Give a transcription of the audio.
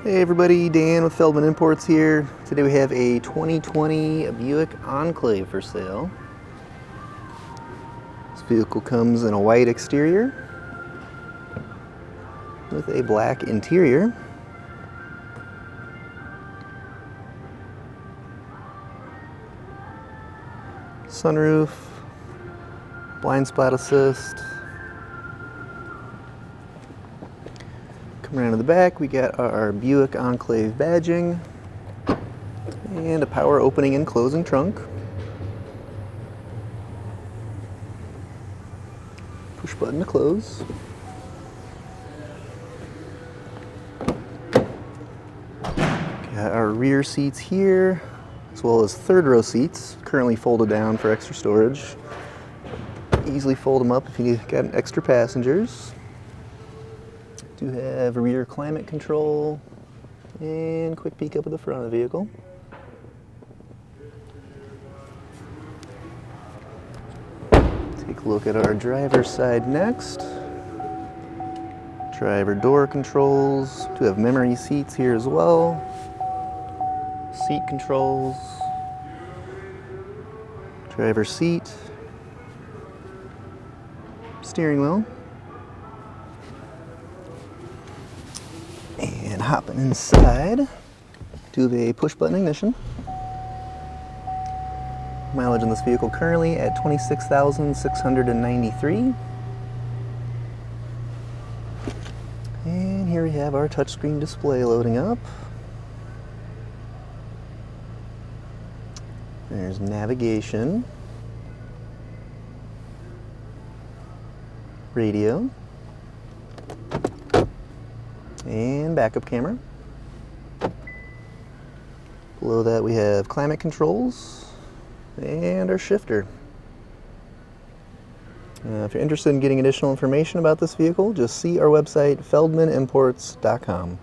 Hey everybody, Dan with Feldmann Imports here. Today we have a 2020 Buick Enclave for sale. This vehicle comes in a white exterior with a black interior. Sunroof, blind spot assist. Coming around to the back, we got our Buick Enclave badging and a power opening and closing trunk. Push button to close. Got our rear seats here, as well as third row seats, currently folded down for extra storage. Easily fold them up if you got extra passengers. Do have rear climate control and quick peek up at the front of the vehicle. Take a look at our driver's side next. Driver door controls. Do have memory seats here as well. Seat controls. Driver seat. Steering wheel. And hopping inside, do have a push button ignition. Mileage on this vehicle currently at 26,693. And here we have our touchscreen display loading up. There's navigation, radio, and backup camera. Below that we have climate controls and our shifter. If you're interested in getting additional information about this vehicle, just see our website feldmanimports.com.